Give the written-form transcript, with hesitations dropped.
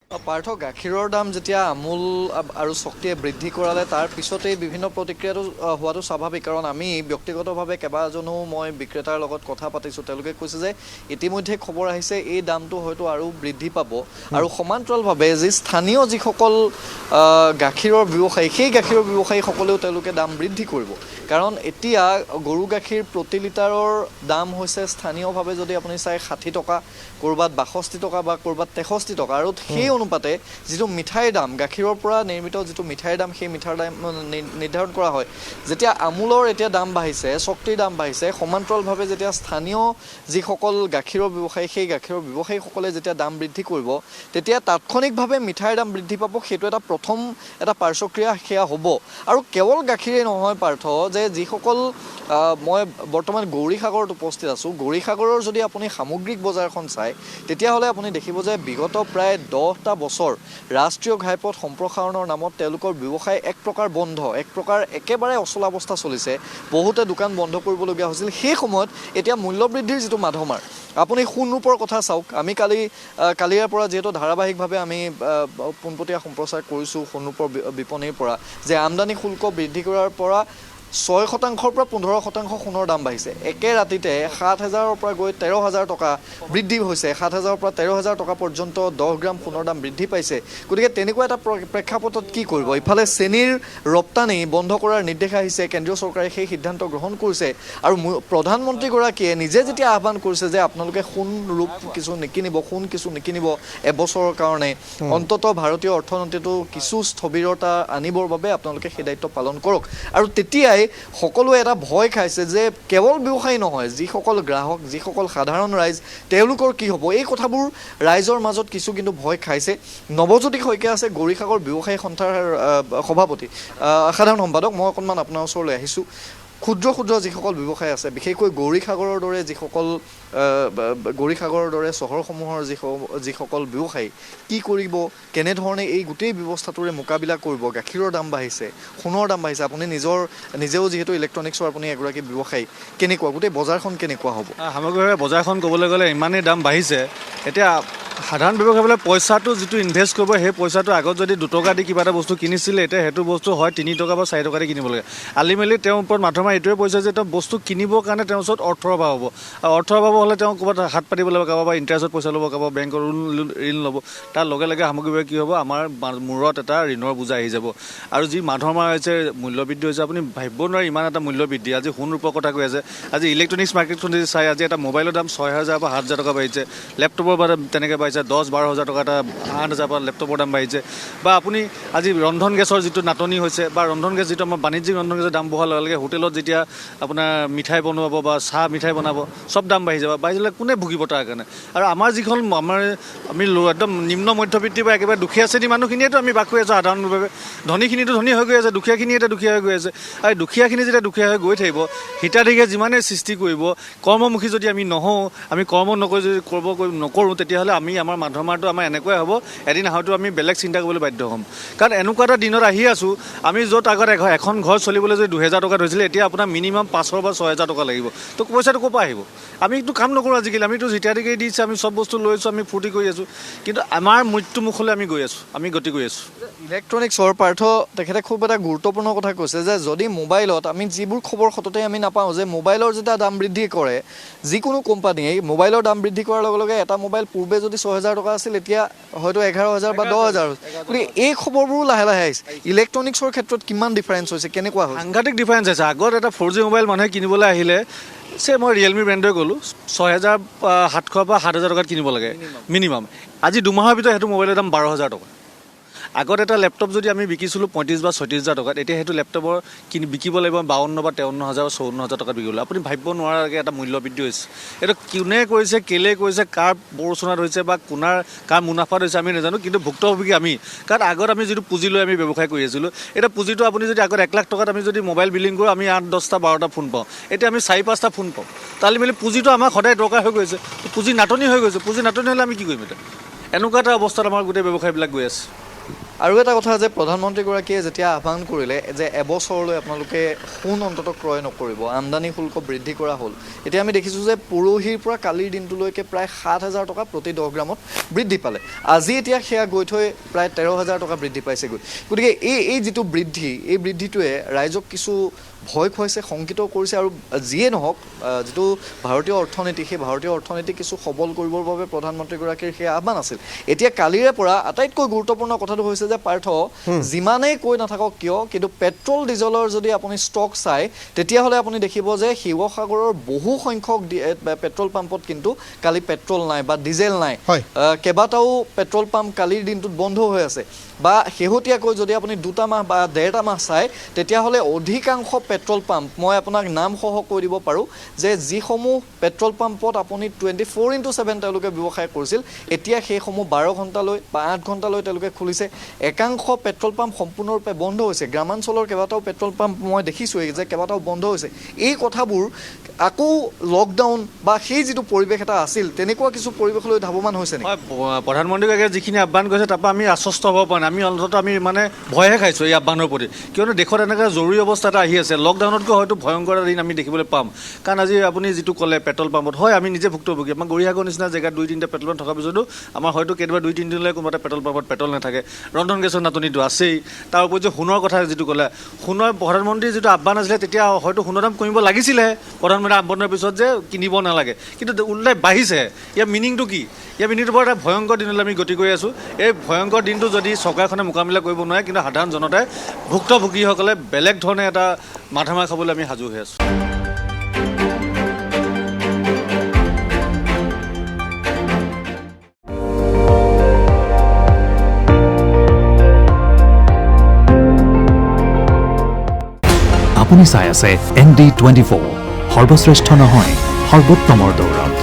পাৰ্থ গাখীৰৰ দাম যেতিয়া আমুল আৰু শক্তিয়ে বৃদ্ধি কৰালে তাৰ পিছতেই বিভিন্ন প্ৰতিক্ৰিয়াটো হোৱাটো স্বাভাৱিক কাৰণ আমি ব্যক্তিগতভাৱে কেইবাজনো মই বিক্ৰেতাৰ লগত কথা পাতিছোঁ তেওঁলোকে কৈছে যে ইতিমধ্যে খবৰ আহিছে এই দামটো হয়তো আৰু বৃদ্ধি পাব আৰু সমান্তৰালভাৱে যি স্থানীয় যিসকল গাখীৰৰ ব্যৱসায়ী সেই গাখীৰৰ ব্যৱসায়ীসকলেও তেওঁলোকে দাম বৃদ্ধি কৰিব কাৰণ এতিয়া গৰু গাখীৰ প্ৰতি লিটাৰৰ দাম হৈছে স্থানীয়ভাৱে যদি আপুনি চাই 60 টকা ক'ৰবাত 62 টকা বা ক'ৰবাত 63 টকা আৰু সেই অনুপাতে যিটো মিঠাইৰ দাম গাখীৰৰ পৰা নিৰ্মিত যিটো মিঠাইৰ দাম সেই মিঠাইৰ দাম নিৰ্ধাৰণ কৰা হয় যেতিয়া আমুলৰ এতিয়া দাম বাঢ়িছে শক্তিৰ দাম বাঢ়িছে সমান্তৰালভাৱে যেতিয়া স্থানীয় যিসকল গাখীৰৰ ব্যৱসায়ী সেই গাখীৰৰ ব্যৱসায়ীসকলে যেতিয়া দাম বৃদ্ধি কৰিব তেতিয়া তাৎক্ষণিকভাৱে মিঠাইৰ দাম বৃদ্ধি পাব সেইটো এটা প্ৰথম এটা পাৰ্শ্বক্ৰিয়া সেয়া হ'ব আৰু কেৱল গাখীৰেই নহয় পাৰ্থ যে যিসকল মই বৰ্তমান গৌৰীসাগৰত উপস্থিত আছোঁ গৌৰীসাগৰৰ যদি আপুনি সামগ্ৰিক বজাৰখন চায় তেতিয়াহ'লে আপুনি দেখিব যে বিগত প্ৰায় 10টা বছৰ ৰাষ্ট্ৰীয় ঘাইপথ সম্প্ৰসাৰণৰ নামত তেওঁলোকৰ ব্যৱসায় এক প্ৰকাৰ বন্ধ এক প্ৰকাৰ একেবাৰে অচলাৱস্থা চলিছে বহুতে দোকান বন্ধ কৰিবলগীয়া হৈছিল সেই সময়ত এতিয়া মূল্যবৃদ্ধিৰ যিটো মাধমাৰ আপুনি সোণৰূপৰ কথা চাওক আমি কালিৰে পৰা যিহেতু ধাৰাবাহিকভাৱে আমি পোনপটীয়া সম্প্ৰচাৰ কৰিছোঁ সোণৰূপৰ বিপণীৰ পৰা যে আমদানি শুল্ক বৃদ্ধি কৰাৰ পৰা 6% পৰা 15% সোণৰ দাম বাঢ়িছে একে ৰাতিতে 7,000ৰ পৰা গৈ 13,000 টকা বৃদ্ধি হৈছে 7,000ৰ পৰা 13,000 টকা পৰ্যন্ত 10 গ্ৰাম সোণৰ দাম বৃদ্ধি পাইছে গতিকে তেনেকুৱা এটা প্ৰেক্ষাপটত কি কৰিব ইফালে চেনিৰ ৰপ্তানি বন্ধ কৰাৰ নিৰ্দেশ আহিছে কেন্দ্ৰীয় চৰকাৰে সেই সিদ্ধান্ত গ্ৰহণ কৰিছে আৰু প্ৰধানমন্ত্ৰীগৰাকীয়ে নিজে যেতিয়া আহ্বান কৰিছে যে আপোনালোকে সোণ ৰূপ কিছু নিকিনিব এবছৰৰ কাৰণে অন্ততঃ ভাৰতীয় অৰ্থনীতিটো কিছু স্থবিৰতা আনিবৰ বাবে আপোনালোকে সেই দায়িত্ব পালন কৰক আৰু তেতিয়াই সকলোৱে এটা ভয় খাইছে যে কেৱল ব্যৱসায়ী নহয় যিসকল গ্ৰাহক যিসকল সাধাৰণ ৰাইজ তেওঁলোকৰ কি হ'ব এই কথাবোৰ ৰাইজৰ মাজত কিছু কিন্তু ভয় খাইছে নৱজ্যোতি শইকীয়া আছে গৌৰীসাগৰ ব্যৱসায়ী সন্থাৰ সভাপতি সাধাৰণ সম্পাদক মই অকণমান আপোনাৰ ওচৰলৈ আহিছোঁ ক্ষুদ্ৰ যিসকল ব্যৱসায় আছে বিশেষকৈ গৌৰীসাগৰৰ দৰে চহৰসমূহৰ যিসকল ব্যৱসায়ী কি কৰিব কেনেধৰণে এই গোটেই ব্যৱস্থাটোৰে মোকাবিলা কৰিব গাখীৰৰ দাম বাঢ়িছে সোণৰ দাম বাঢ়িছে আপুনি নিজেও যিহেতু ইলেক্ট্ৰনিক্সৰ আপুনি এগৰাকী ব্যৱসায়ী কেনেকুৱা গোটেই বজাৰখন কেনেকুৱা হ'ব সামগ্ৰিকভাৱে বজাৰখন ক'বলৈ গ'লে ইমানেই দাম বাঢ়িছে এতিয়া সাধাৰণ ব্যৱসায়ীসকলে পইচাটো যিটো ইনভেষ্ট কৰিব সেই পইচাটো আগত যদি 2 টকা দি কিবা এটা বস্তু কিনিছিলে এতিয়া সেইটো বস্তু হয় 3 টকা বা 4 টকা দি কিনিব লাগে আল্টিমেটলি তেওঁৰ ওপৰত মাথা এইটোৱে পইচা যে তেওঁ বস্তু কিনিবৰ কাৰণে তেওঁৰ ওচৰত অৰ্থৰ অভাৱ হ'ব আৰু অৰ্থৰ অভাৱ হ'লে তেওঁ ক'ৰবাত হাত পাতিব লাগিব কাৰোবাৰ ইণ্টাৰেষ্টত পইচা ল'ব কাৰোবাৰ বেংকৰ ঋণ ল'ব তাৰ লগে লগে সামগ্ৰিকভাৱে কি হ'ব আমাৰ মূৰত এটা ঋণৰ বোজা আহি যাব আৰু যি মাধমাৰ হৈছে মূল্যবৃদ্ধি হৈছে আপুনি ভাবিব নোৱাৰে ইমান এটা মূল্যবৃদ্ধি আজি সোণ ৰূপৰ কথা কৈ আছে আজি ইলেক্ট্ৰনিক্স মাৰ্কেটখন যদি চাই আজি এটা মোবাইলৰ দাম 6,000 বা 7,000 টকা বাঢ়িছে লেপটপৰ তেনেকৈ বাঢ়িছে 10-12,000 টকা এটা 8,000 পৰা লেপটপৰ দাম বাঢ়িছে বা আপুনি আজি ৰন্ধন গেছৰ যিটো নাটনি হৈছে বা ৰন্ধন গেছ যিটো আমাৰ বাণিজ্যিক ৰন্ধন গেছৰ দাম বঢ়াৰ লগে লগে হোটেলত যেতিয়া আপোনাৰ মিঠাই বনাব বা চাহ মিঠাই বনাব চব দাম বাঢ়ি যাব বাঢ়িলে কোনে ভুগিব তাৰ কাৰণে আৰু আমাৰ যিখন আমি একদম নিম্ন মধ্যবিত্তি বা একেবাৰে দুখীয়া শ্ৰেণীৰ মানুহখিনিয়েতো আমি বাস কৰি আছোঁ সাধাৰণভাৱে ধনীখিনিতো ধনী হৈ গৈ আছে দুখীয়াখিনি এতিয়া দুখীয়া হৈ গৈ আছে আৰু দুখীয়াখিনি যেতিয়া দুখীয়া হৈ গৈ থাকিব হিতাধিকাৰীয়ে যিমানেই সৃষ্টি কৰিব কৰ্মমুখী যদি আমি নহওঁ আমি কৰ্ম নকৰি যদি নকৰোঁ তেতিয়াহ'লে আমাৰ মাধমাৰটো আমাৰ এনেকুৱাই হ'ব এদিন হয়তো আমি বেলেগ চিন্তা কৰিবলৈ বাধ্য হ'ম কাৰণ এনেকুৱা এটা দিনত আহি আছোঁ আমি য'ত আগত এখন ঘৰ চলিবলৈ যদি 2,000 টকা ধৰিছিলে এতিয়া আপোনাৰ মিনিমাম 500 বা 6,000 টকা লাগিব তো পইচাটো ক'ৰ পৰা আহিব আমিতো কাম নকৰোঁ আজিকালি আমিতো হিতাধিকাৰী দিছে আমি চব বস্তু লৈ আছোঁ আমি ফূৰ্তি কৰি আছোঁ কিন্তু আমাৰ মৃত্যুমুখলৈ আমি গৈ আছোঁ আমি গতি কৰি আছোঁ ইলেক্ট্ৰনিক্সৰ পাৰ্থ তেখেতে খুব এটা গুৰুত্বপূৰ্ণ কথা কৈছে যে যদি মোবাইলত আমি যিবোৰ খবৰ সততে আমি নাপাওঁ যে মোবাইলৰ যেতিয়া দাম বৃদ্ধি কৰে যিকোনো কোম্পানীয়ে মোবাইলৰ দাম বৃদ্ধি কৰাৰ লগে লগে এটা মোবাইল পূৰ্বে যদি 6,000 টকা আছিল এতিয়া হয়তো 11,000 বা 10,000 গতিকে এই খবৰবোৰো লাহে লাহে আহিছে ইলেক্ট্ৰনিক্সৰ ক্ষেত্ৰত কিমান ডিফাৰেঞ্চ হৈছে কেনেকুৱা হৈছে সাংঘাতিক ডিফাৰেঞ্চ আছে আগত এটা 4G মোবাইল মানুহে কিনিবলৈ আহিলে মই ৰিয়েলমি ব্ৰেণ্ডে গ'লোঁ 6,700 বা 7,000 টকাত কিনিব লাগে মিনিমাম আজি 2 মাহৰ ভিতৰত সেইটো মোবাইলৰ দাম 12,000 টকা আগত এটা লেপটপ যদি আমি বিকিছিলোঁ 35 বা 36,000 টকাত এতিয়া সেইটো লেপটপৰ বিকিব লাগিব 52 বা 53,000 বা 54,000 টকাত বিকিব লাগিব আপুনি ভাবিব নোৱাৰাকৈ এটা মূল্য বৃদ্ধি হৈছে এইটো কোনে কৰিছে কেলে কৰিছে কাৰ প্ৰৰোচনাত হৈছে বা কাৰ মুনাফাত হৈছে আমি নাজানো কিন্তু ভুক্তভোগী আমি কাৰণ আগত আমি যিটো পুঁজি লৈ আমি ব্যৱসায় কৰি আছিলোঁ এতিয়া পুঁজিটো আপুনি যদি আগত 1 লাখ টকাত আমি যদি মোবাইল বিলিং কৰোঁ আমি 8-10টা 12টা ফোন পাওঁ এতিয়া আমি 4-5টা ফোন পাওঁ তালি মেলি পুঁজিটো আমাক সদায় দৰকাৰ হৈ গৈছে পুঁজি নাটনি হৈ গৈছে পুঁজি নাটনি হ'লে আমি কি কৰিম এতিয়া এনেকুৱা এটা অৱস্থাত আমাৰ গোটেই ব্যৱসায়বিলাক গৈ আছে আৰু এটা কথা যে প্ৰধানমন্ত্ৰীগৰাকীয়ে যেতিয়া আহ্বান কৰিলে যে এবছৰলৈ আপোনালোকে সোণ অন্ততঃ ক্ৰয় নকৰিব, আমদানি শুল্ক বৃদ্ধি কৰা হ'ল। এতিয়া আমি দেখিছোঁ যে পৰহিৰ পৰা কালিৰ দিনটোলৈকে প্ৰায় 7,000 টকা প্ৰতি 10 গ্ৰামত বৃদ্ধি পালে। আজি এতিয়া সেয়া গৈ থৈ প্ৰায় 13,000 টকা বৃদ্ধি পাইছেগৈ। গতিকে এই যিটো বৃদ্ধি, এই বৃদ্ধিটোৱে ৰাইজক কিছু ভয় খুৱাইছে, শংকিত কৰিছে। আৰু যিয়ে নহওক, যিটো ভাৰতীয় অৰ্থনীতি, সেই ভাৰতীয় অৰ্থনীতি কিছু সবল কৰিবৰ বাবে প্ৰধানমন্ত্ৰীগৰাকীৰ সেই আহ্বান আছিল। এতিয়া কালিৰে পৰা আটাইতকৈ গুৰুত্বপূৰ্ণ কথাটো হৈছে যে পাৰ্থ, যিমানেই কৈ নাথাকক কিয়, কিন্তু পেট্ৰল ডিজেলৰ যদি আপুনি ষ্টক চায়, তেতিয়াহ'লে আপুনি দেখিব যে শিৱসাগৰৰ বহু সংখ্যক পেট্ৰল পাম্পত কিন্তু কালি পেট্ৰল নাই বা ডিজেল নাই। কেইবাটাও পেট্ৰল পাম্প কালিৰ দিনটোত বন্ধ হৈ আছে। বা শেহতীয়াকৈ যদি আপুনি 2টা মাহ বা 1.5 মাহ চায়, তেতিয়াহ'লে অধিকাংশ পেট্ৰল পাম্প, মই আপোনাক নামসহ কৈ দিব পাৰোঁ যে যিসমূহ পেট্ৰল পাম্পত আপুনি 24/7 তেওঁলোকে ব্যৱসায় কৰিছিল, এতিয়া সেইসমূহ 12 ঘণ্টালৈ বা 8 ঘণ্টালৈ তেওঁলোকে খুলিছে। একাংশ পেট্ৰল পাম্প সম্পূৰ্ণৰূপে বন্ধ হৈছে। গ্ৰামাঞ্চলৰ কেইবাটাও পেট্ৰল পাম্প মই দেখিছোঁৱেই যে কেইবাটাও বন্ধ হৈছে। এই কথাবোৰ আকৌ লকডাউন বা সেই যিটো পৰিৱেশ এটা আছিল, তেনেকুৱা কিছু পৰিৱেশলৈ ধাৱমান হৈছে নেকি? প্ৰধানমন্ত্ৰীগৰাকীয়ে যিখিনি আহ্বান কৰিছে তাৰপৰা আমি আশ্বস্ত হ'ব পৰা নাই। আমি অন্ততঃ আমি মানে ভয়হে খাইছোঁ এই আহ্বানৰ প্ৰতি, কিয়নো দেশত এনেকৈ জৰুৰী অৱস্থা এটা আহি আছে। লকডাউনতকৈ হয়তো ভয়ংকৰ এটা দিন আমি দেখিবলৈ পাম। কাৰণ আজি আপুনি যিটো ক'লে পেট্ৰল পাম্পত, হয় আমি নিজে ভুক্তভোগী। আমাৰ গৰিয়াগৰ নিচিনা জেগাত 2-3টা পেট্ৰল পাম্প থকাৰ পিছতো আমাৰ হয়তো কেতিয়াবা 2-3 দিনলৈ কোনোবা এটা পেট্ৰল পাম্পত পেট্ৰল নাথাকে। ৰন্ধন গেছৰ নাটনিটো আছেই। তাৰ উপৰি যে সোণৰ কথা যিটো ক'লে, সোণৰ প্ৰধানমন্ত্ৰীৰ যিটো আহ্বান আছিলে, তেতিয়া হয়তো সোণৰ দাম কমিব লাগিছিলে প্ৰধানমন্ত্ৰী আহ্বানৰ পিছত, যে কিনিব নালাগে, কিন্তু উল্টাই বাঢ়িছে। ইয়াৰ মিনিংটো কি? ইয়াৰ মিনিংটো বৰ এটা ভয়ংকৰ দিনলৈ আমি গতি কৰি আছোঁ। এই ভয়ংকৰ দিনটো যদি চৰকাৰখনে মোকাবিলা কৰিব নোৱাৰে, কিন্তু সাধাৰণ জনতাই, ভুক্তভোগীসকলে বেলেগ ধৰণে এটা মাথা মাৰ খাবলৈ আমি সাজু হৈ আছোঁ। আপুনি চাই আছে ND24, সৰ্বশ্ৰেষ্ঠ নহয়, সৰ্বোত্তমৰ দৌৰত।